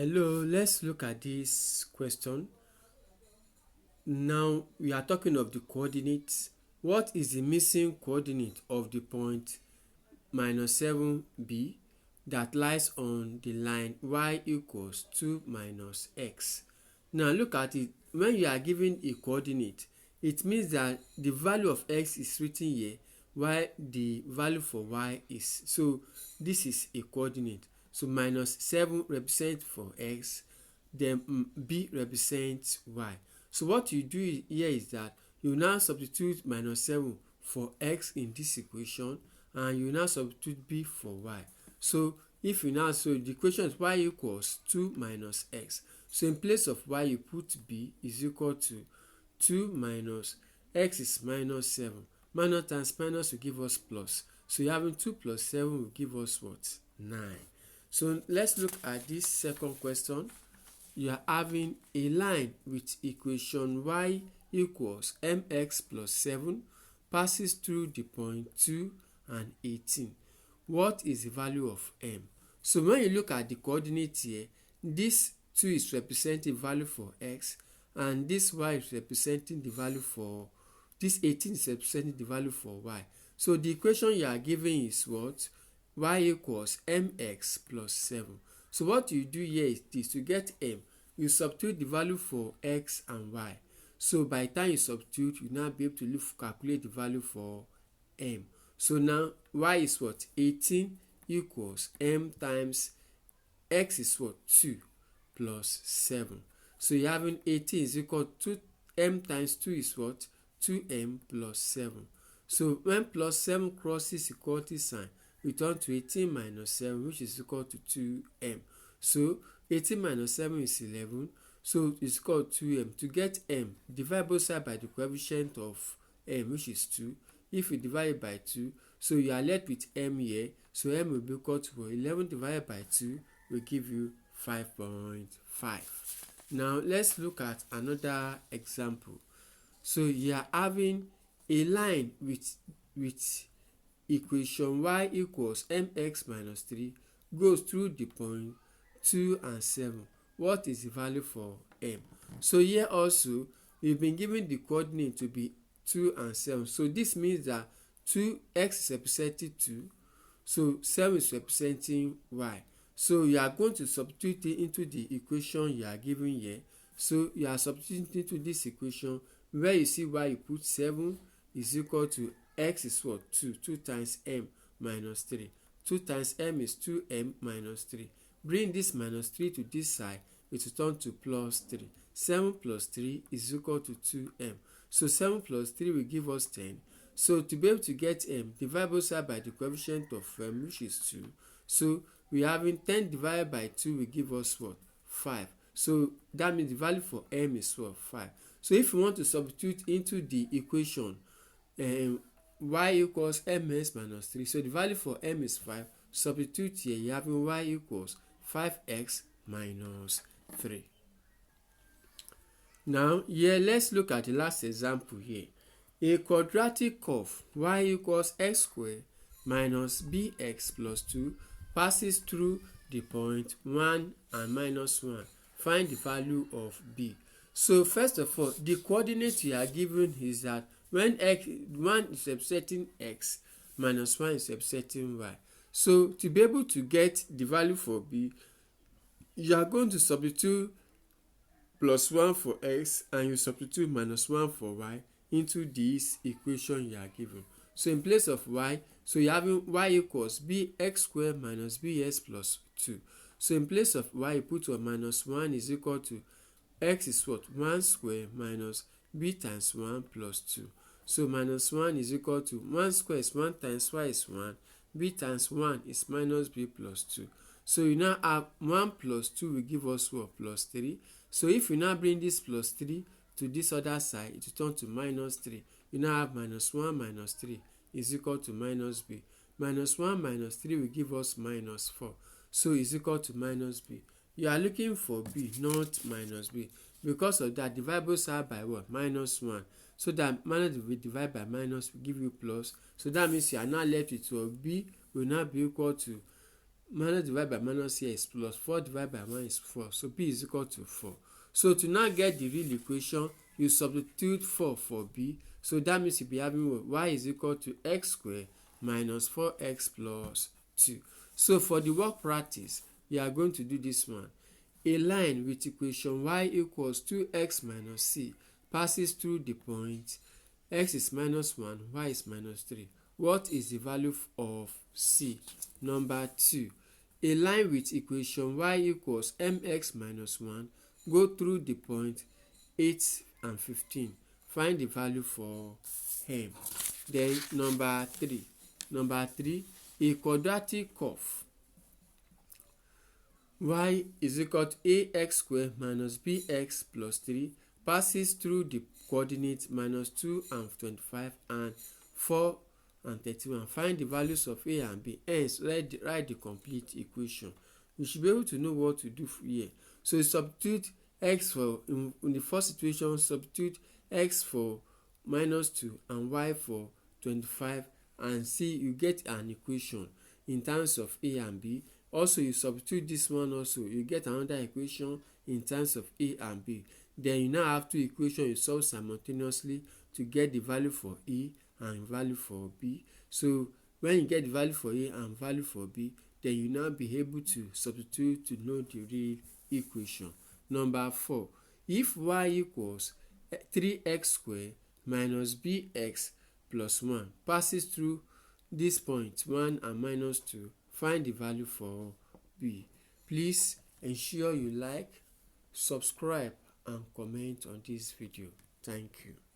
Hello, let's look at this question. Now we are talking of the coordinates. What is the missing coordinate of the point -7b that lies on the line y equals 2 minus x? Now look at it. When you are given a coordinate, it means that the value of x is written here while the value for y is. So this is a coordinate. So -7 represents for x, then b represents y. So what you do here is that you now substitute -7 for x in this equation, and you now substitute b for y. So if you now, so the equation is y equals 2 minus x. So in place of y you put b is equal to 2 minus x is -7. Minus times minus will give us plus. So you having 2 plus 7 will give us what? 9. So let's look at this second question. You are having a line with equation y equals mx plus 7 passes through the point 2 and 18. What is the value of m? So when you look at the coordinates here, this 2 is representing value for x, and this y is representing the value for, this 18 is representing the value for y. So the equation you are given is what? Y equals mx plus 7. So what you do here is this: to get m, you substitute the value for x and y. So by the time you substitute, you now be able to calculate the value for m. So now y is what? 18 equals m times x is what? 2 plus 7. So you're having 18 is equal to m times 2 is what? 2m plus 7. So when plus 7 crosses equality sign, return to 18 minus 7, which is equal to 2m. So 18 minus 7 is 11. So it's equal to 2m. To get m, divide both sides by the coefficient of m, which is 2. If you divide it by 2, so you are left with m here. So m will be equal to 11 divided by 2 will give you 5.5. Now let's look at another example. So you are having a line with equation y equals mx minus 3 goes through the point 2 and 7. What is the value for m? So here also we've been given the coordinate to be 2 and 7. So this means that 2x is representing 2, so 7 is representing y. So you are going to substitute it into the equation you are given here. So you are substituting into this equation where you see y, you put 7 is equal to x is what? 2. 2 times m minus 3. 2 times m is 2m minus 3. Bring this minus 3 to this side, it will turn to plus 3. 7 plus 3 is equal to 2m. So 7 plus 3 will give us 10. So to be able to get m, divide both sides by the coefficient of m, which is 2. So we are having 10 divided by 2 will give us what? 5. So that means the value for m is what? 5. So if you want to substitute into the equation y equals ms minus 3, so the value for m is 5. Substitute here, you have y equals 5x minus 3. Now here let's look at the last example here. A quadratic curve y equals x squared minus bx plus 2 passes through the point 1 and -1. Find the value of b. So first of all, the coordinate you are given is that when one is representing x, -1 is representing y. So to be able to get the value for b, you are going to substitute +1 for x and you substitute -1 for y into this equation you are given. So in place of y, so you have y equals bx squared minus bs plus 2. So in place of y, you put -1 is equal to x is what? 1 squared minus b times 1 plus 2. So -1 is equal to 1 squared is 1 times y is 1. B times 1 is minus b plus 2. So you now have 1 plus 2 will give us what? Plus 3. So if you now bring this plus 3 to this other side, it will turn to -3. You now have -1 minus 3 is equal to minus b. -1 minus 3 will give us -4. So is equal to minus b. You are looking for b, not minus b. Because of that, divide both sides by what? -1. So that minus will divide by minus will give you plus. So that means you are now left with what? B will now be equal to minus divided by minus here is plus, 4 divided by 1 is 4, so b is equal to 4. So to now get the real equation, you substitute 4 for b, so that means you'll be having what? Y is equal to x squared minus 4x plus 2. So for the work practice, we are going to do this one. A line with equation y equals 2x minus c passes through the point x is minus 1, y is minus 3. What is the value of c? Number 2. A line with equation y equals mx minus 1 go through the point 8 and 15. Find the value for m. Then number 3. A quadratic curve y is equal to ax squared minus bx plus 3 passes through the coordinates minus 2 and 25 and 4 and 31. Find the values of a and b. Hence, write the complete equation. You should be able to know what to do here. So you substitute x for, in the first situation, substitute x for minus 2 and y for 25, and see you get an equation in terms of a and b. Also, you substitute this one also, you get another equation in terms of a and b. Then you now have two equations you solve simultaneously to get the value for a and value for b. So when you get the value for a and value for b, then you now be able to substitute to know the real equation. Number 4. If y equals 3x squared minus bx plus 1 passes through this point 1 and minus 2, find the value for b. Please ensure you like, subscribe and comment on this video. Thank you.